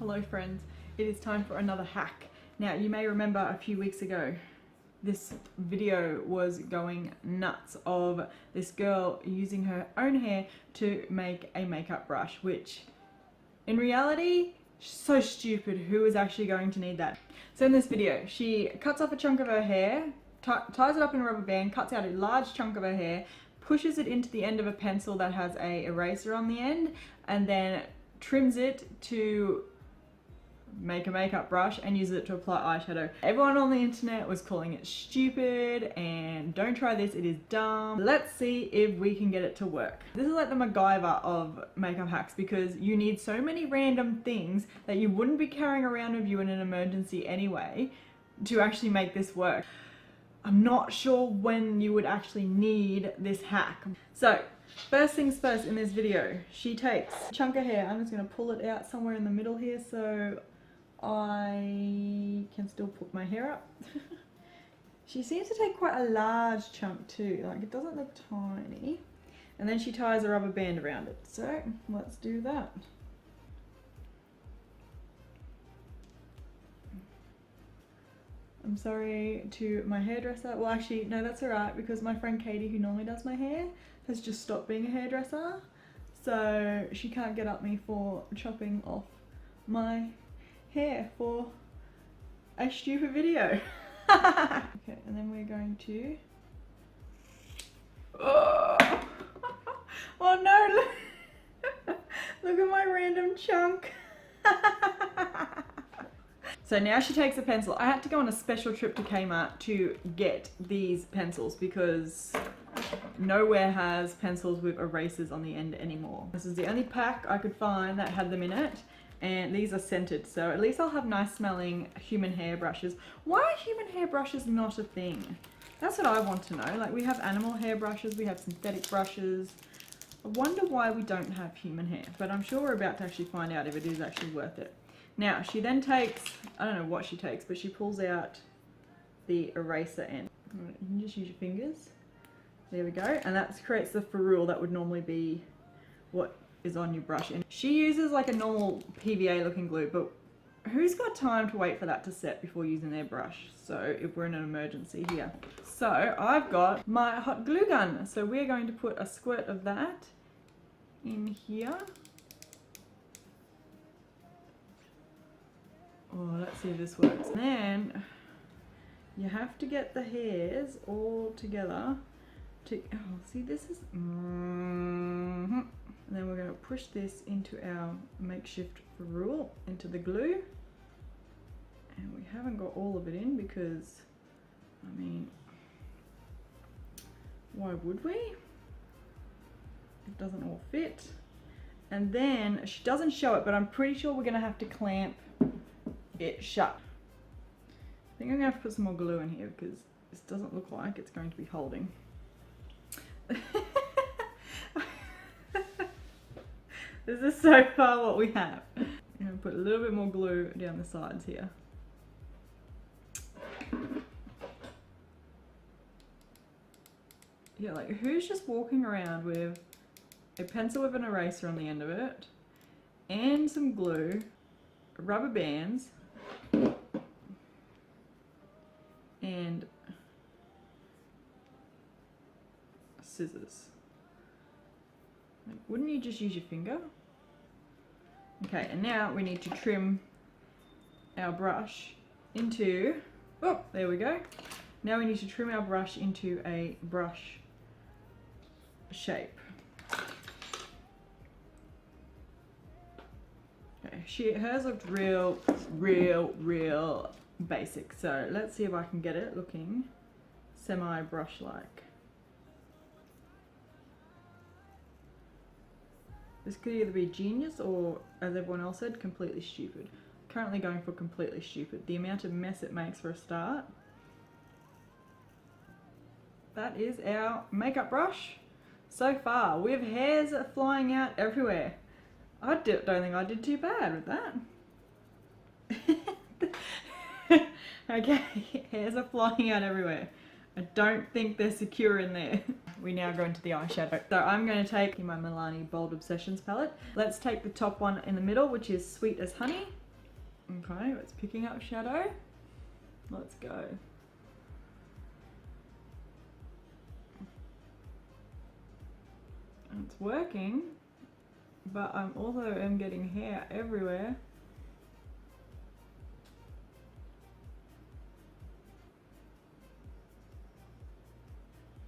Hello friends, it is time for another hack. Now you may remember a few weeks ago this video was going nuts of this girl using her own hair to make a makeup brush, which in reality, so stupid. Who is actually going to need that? So in this video, she cuts off a chunk of her hair, ties it up in a rubber band, cuts out a large chunk of her hair, pushes it into the end of a pencil that has a eraser on the end, and then trims it to make a makeup brush and uses it to apply eyeshadow. Everyone on the internet was calling it stupid and don't try this, it is dumb. Let's see if we can get it to work. This is like the MacGyver of makeup hacks because you need so many random things that you wouldn't be carrying around with you in an emergency anyway to actually make this work. I'm not sure when you would actually need this hack. So first things first, in this video, she takes a chunk of hair. I'm just going to pull it out somewhere in the middle here so I can still put my hair up. She seems to take quite a large chunk too, like it doesn't look tiny. And then she ties a rubber band around it. So let's do that. I'm sorry to my hairdresser. Well, actually, no, that's alright because my friend Katie, who normally does my hair, has just stopped being a hairdresser. So she can't get at me for chopping off my hair for a stupid video. Okay, and then we're going to... Oh, oh no, look. Look at my random chunk. So now she takes a pencil. I had to go on a special trip to Kmart to get these pencils because nowhere has pencils with erasers on the end anymore. This is the only pack I could find that had them in it, and these are scented, so at least I'll have nice smelling human hair brushes. Why are human hair brushes not a thing? That's what I want to know. Like, we have animal hair brushes, we have synthetic brushes. I wonder why we don't have human hair, but I'm sure we're about to actually find out if it is actually worth it. Now, she then takes, I don't know what she takes, but she pulls out the eraser end. You can just use your fingers. There we go. And that creates the ferrule that would normally be what is on your brush. And she uses like a normal PVA looking glue, but who's got time to wait for that to set before using their brush? So if we're in an emergency here. So I've got my hot glue gun. So we're going to put a squirt of that in here. Oh, let's see if this works. And then you have to get the hairs all together to, oh, see this is, and then we're going to push this into our makeshift ferrule, into the glue. And we haven't got all of it in because, I mean, why would we? It doesn't all fit. And then she doesn't show it, but I'm pretty sure we're going to have to clamp it shut. I think I'm gonna have to put some more glue in here because this doesn't look like it's going to be holding. This is so far what we have. I'm gonna put a little bit more glue down the sides here. Yeah, like who's just walking around with a pencil with an eraser on the end of it and some glue, rubber bands, and scissors. Like, wouldn't you just use your finger? Okay, and now we need to trim our brush into, oh, there we go. Now we need to trim our brush into a brush shape. Okay, hers looked real basic. So let's see if I can get it looking semi-brush like. This could either be genius or, as everyone else said, completely stupid. Currently going for completely stupid. The amount of mess it makes for a start. That is our makeup brush so far. We have hairs flying out everywhere. I don't think I did too bad with that. Okay, hairs are flying out everywhere. I don't think they're secure in there. We now go into the eyeshadow. So I'm going to take my Milani Bold Obsessions palette. Let's take the top one in the middle, which is Sweet as Honey. Okay, it's picking up shadow. Let's go. And it's working, but I'm also am getting hair everywhere.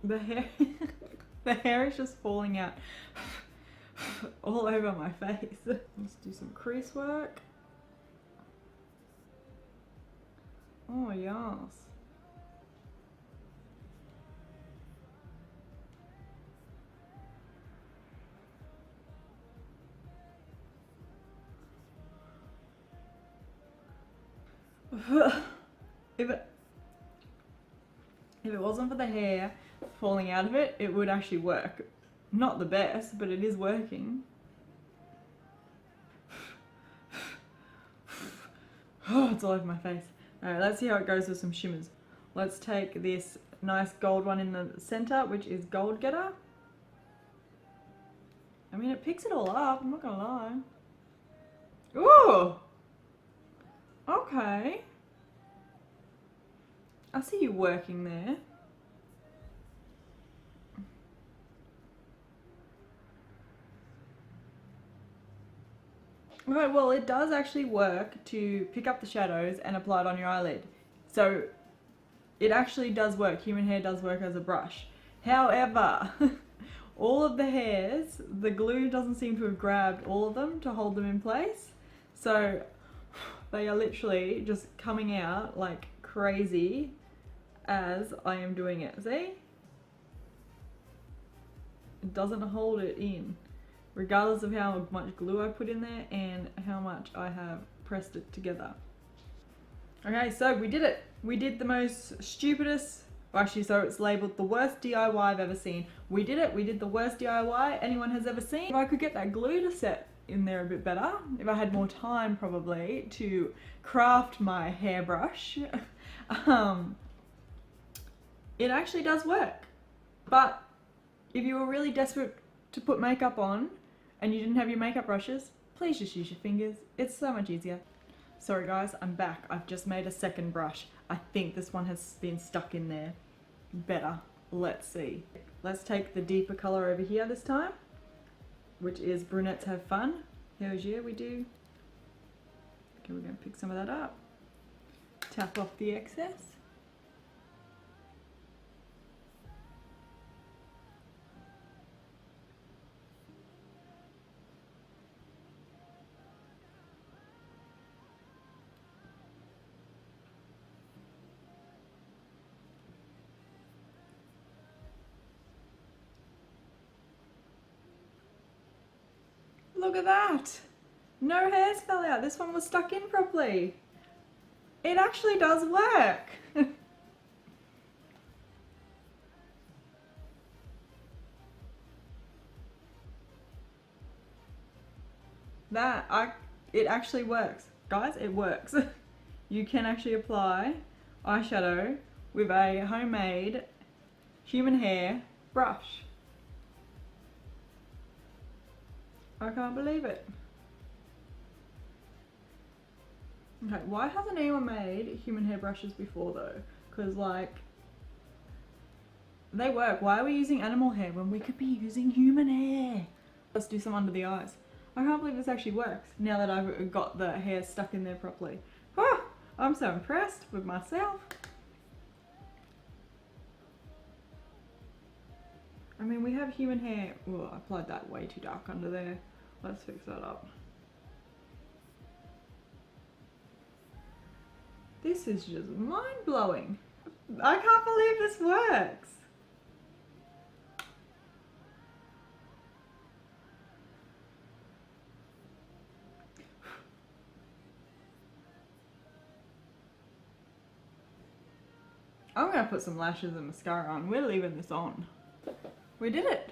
The hair, the hair is just falling out all over my face. Let's do some crease work. Oh yes. If it wasn't for the hair falling out of it, it would actually work. Not the best, but it is working. Oh, it's all over my face. Alright, let's see how it goes with some shimmers. Let's take this nice gold one in the center, which is Gold Getter. I mean, it picks it all up, I'm not gonna lie. Ooh! Okay. I see you working there. Right, well, it does actually work to pick up the shadows and apply it on your eyelid. So it actually does work. Human hair does work as a brush. However, all of the hairs, the glue doesn't seem to have grabbed all of them to hold them in place. So they are literally just coming out like crazy as I am doing it. See? It doesn't hold it in, regardless of how much glue I put in there and how much I have pressed it together. Okay, so we did it. We did the most stupidest, actually, so it's labeled the worst DIY I've ever seen. We did it. We did the worst DIY anyone has ever seen. If I could get that glue to set in there a bit better, if I had more time probably to craft my hairbrush, it actually does work. But if you were really desperate to put makeup on and you didn't have your makeup brushes, please just use your fingers. It's so much easier. Sorry guys, I'm back. I've just made a second brush. I think this one has been stuck in there better. Let's see. Let's take the deeper color over here this time, which is Brunettes Have Fun. Here's yeah, we do. Okay, we're going to pick some of that up. Tap off the excess. Look at that! No hairs fell out. This one was stuck in properly. It actually does work. It actually works. Guys, it works. You can actually apply eyeshadow with a homemade human hair brush. I can't believe it. Okay, why hasn't anyone made human hair brushes before though? Because like, they work. Why are we using animal hair when we could be using human hair? Let's do some under the eyes. I can't believe this actually works now that I've got the hair stuck in there properly. Oh, I'm so impressed with myself. I mean, we have human hair. Oh, I applied that way too dark under there. Let's fix that up. This is just mind-blowing. I can't believe this works. I'm gonna put some lashes and mascara on. We're leaving this on. We did it.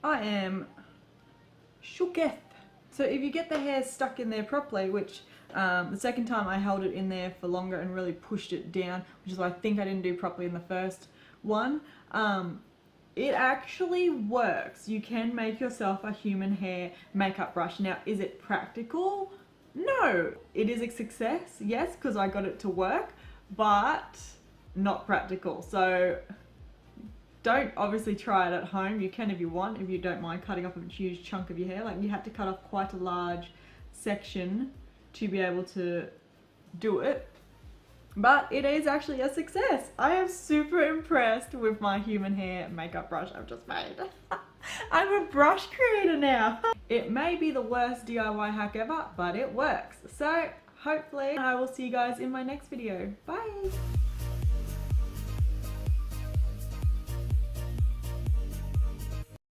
I am shooketh. So if you get the hair stuck in there properly, which the second time I held it in there for longer and really pushed it down, which is what I think I didn't do properly in the first one, it actually works. You can make yourself a human hair makeup brush. Now, is it practical? No, it is a success, yes, because I got it to work, but not practical. So don't obviously try it at home. You can if you want, if you don't mind cutting off a huge chunk of your hair. Like, you had to cut off quite a large section to be able to do it. But it is actually a success. I am super impressed with my human hair makeup brush I've just made. I'm a brush creator now. It may be the worst DIY hack ever, but it works. So hopefully I will see you guys in my next video. Bye.